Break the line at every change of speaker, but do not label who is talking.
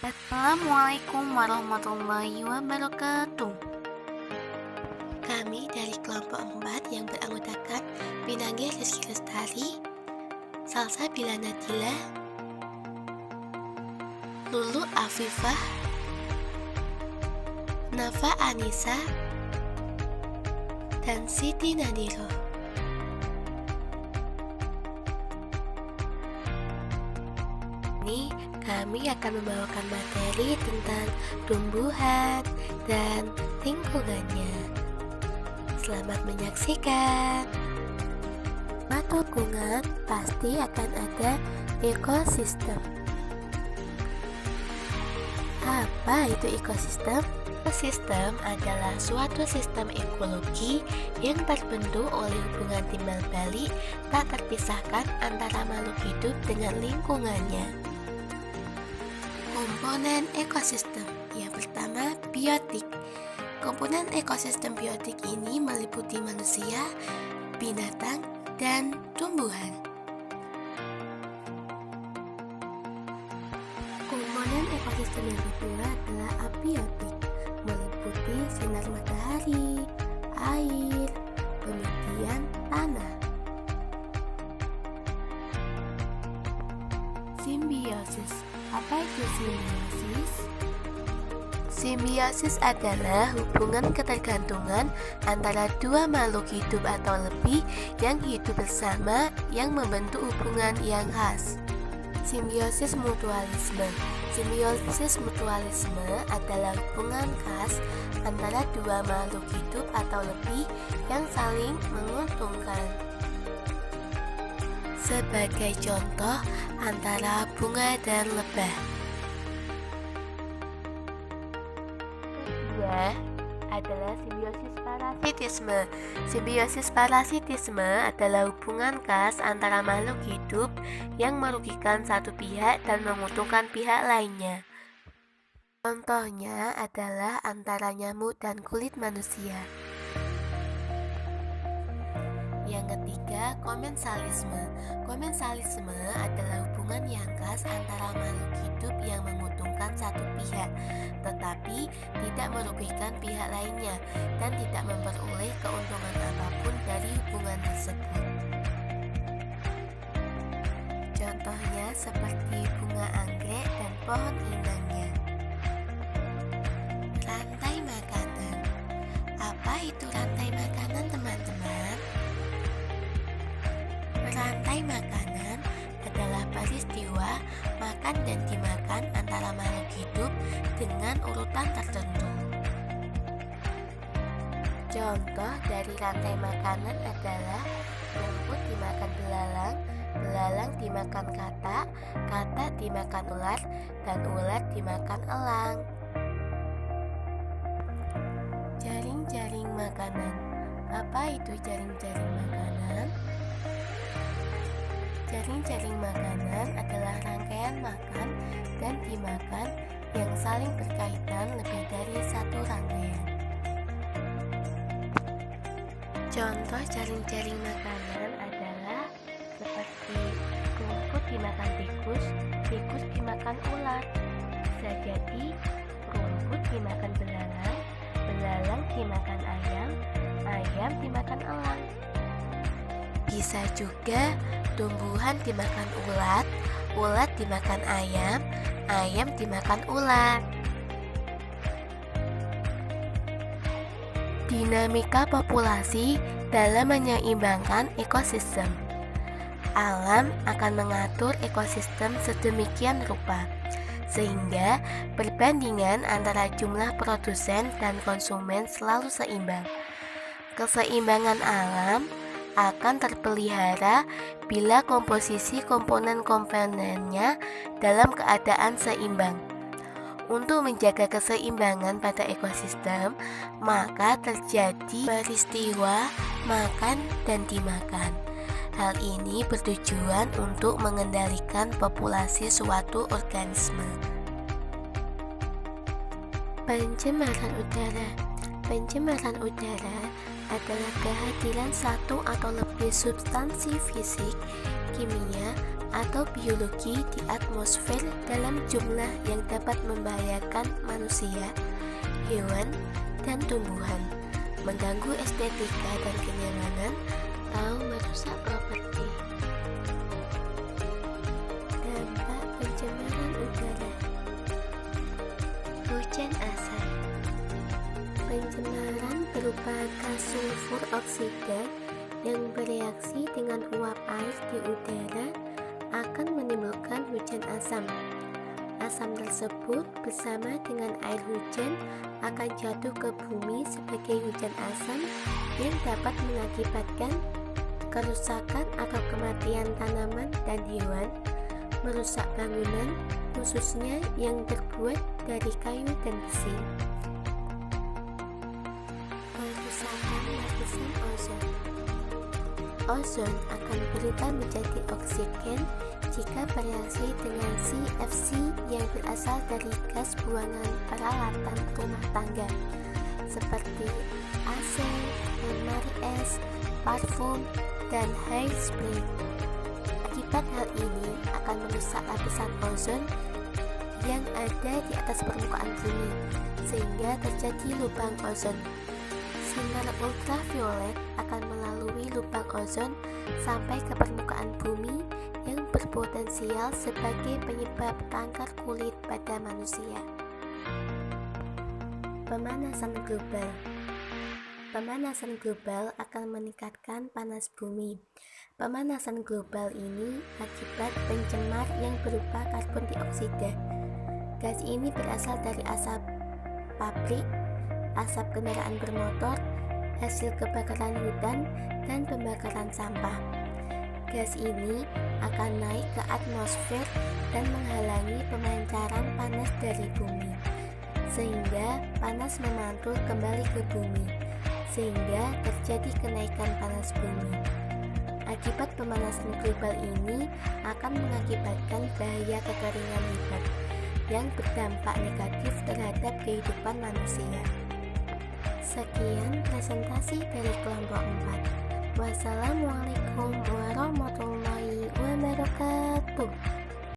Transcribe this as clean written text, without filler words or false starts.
Assalamualaikum warahmatullahi wabarakatuh.
Kami dari kelompok 4 yang beranggotakan Pinanggi Rizky Lestari, Salsabila Nadila, Lulu Afifah, Nafa Anissa, dan Siti Nadiro. Ini kami akan membawakan materi tentang tumbuhan dan lingkungannya. Selamat menyaksikan. Lingkungan pasti akan ada ekosistem. Apa itu ekosistem? Ekosistem adalah suatu sistem ekologi yang terbentuk oleh hubungan timbal balik tak terpisahkan antara makhluk hidup dengan lingkungannya. Komponen ekosistem yang pertama, biotik. Komponen ekosistem biotik ini meliputi manusia, binatang, dan tumbuhan. Komponen ekosistem yang kedua adalah abiotik, meliputi sinar matahari, air, kemudian tanah. Simbiosis. Apa itu simbiosis? Simbiosis adalah hubungan ketergantungan antara dua makhluk hidup atau lebih yang hidup bersama yang membentuk hubungan yang khas. Simbiosis mutualisme. Simbiosis mutualisme adalah hubungan khas antara dua makhluk hidup atau lebih yang saling menguntungkan. Sebagai contoh antara bunga dan lebah. Kedua adalah simbiosis parasitisme. Simbiosis parasitisme adalah hubungan khas antara makhluk hidup yang merugikan satu pihak dan menguntungkan pihak lainnya. Contohnya adalah antara nyamuk dan kulit manusia. Yang ketiga, komensalisme. Komensalisme adalah hubungan yang khas antara makhluk hidup yang menguntungkan satu pihak, tetapi tidak merugikan pihak lainnya dan tidak memperoleh keuntungan apapun dari hubungan tersebut. Contohnya seperti bunga anggrek dan pohon inangnya. Rantai makanan. Apa itu rantai makanan, teman-teman? Rantai makanan adalah peristiwa makan dan dimakan antara makhluk hidup dengan urutan tertentu. Contoh dari rantai makanan adalah rumput dimakan belalang, belalang dimakan katak, katak dimakan ular, dan ular dimakan elang. Jaring-jaring makanan. Apa itu jaring-jaring makanan? Jaring-jaring makanan adalah rangkaian makan dan dimakan yang saling berkaitan lebih dari satu rangkaian. Contoh jaring-jaring makanan adalah seperti rumput dimakan tikus, tikus dimakan ular. Bisa jadi rumput dimakan belalang, belalang dimakan ayam, ayam dimakan elang. Bisa juga tumbuhan dimakan ulat, ulat dimakan ayam, ayam dimakan ulat. Dinamika populasi dalam menyeimbangkan ekosistem. Alam akan mengatur ekosistem sedemikian rupa, sehingga perbandingan antara jumlah produsen dan konsumen selalu seimbang. Keseimbangan alam akan terpelihara bila komposisi komponen-komponennya dalam keadaan seimbang. Untuk menjaga keseimbangan pada ekosistem, maka terjadi peristiwa makan dan dimakan. Hal ini bertujuan untuk mengendalikan populasi suatu organisme. Pencemaran udara. Pencemaran udara adalah kehadiran satu atau lebih substansi fisik, kimia, atau biologi di atmosfer dalam jumlah yang dapat membahayakan manusia, hewan, dan tumbuhan, mengganggu estetika dan kenyamanan, atau merusak properti. Dampak pencemaran udara. Hujan asam. Pencemaran berupa gas sulfur oksida yang bereaksi dengan uap air di udara akan menimbulkan hujan asam. Asam tersebut bersama dengan air hujan akan jatuh ke bumi sebagai hujan asam yang dapat mengakibatkan kerusakan atau kematian tanaman dan hewan, merusak bangunan, khususnya yang terbuat dari kayu dan besi. Kerusakan lapisan ozon. Ozon akan berubah menjadi oksigen jika bereaksi dengan CFC yang berasal dari gas buangan peralatan rumah tangga seperti AC, lemari es, parfum, dan hairspray. Akibat hal ini akan merusak lapisan ozon yang ada di atas permukaan bumi sehingga terjadi lubang ozon. Sinar ultraviolet akan melalui lubang ozon sampai ke permukaan bumi yang berpotensial sebagai penyebab kanker kulit pada manusia. Pemanasan global. Pemanasan global akan meningkatkan panas bumi. Pemanasan global ini akibat pencemar yang berupa karbon dioksida. Gas ini berasal dari asap pabrik, asap kendaraan bermotor, hasil kebakaran hutan, dan pembakaran sampah. Gas ini akan naik ke atmosfer dan menghalangi pemancaran panas dari bumi, sehingga panas memantul kembali ke bumi, sehingga terjadi kenaikan panas bumi. Akibat pemanasan global ini akan mengakibatkan bahaya kekeringan hebat yang berdampak negatif terhadap kehidupan manusia. Sekian presentasi dari kelompok 4. Wassalamualaikum warahmatullahi wabarakatuh.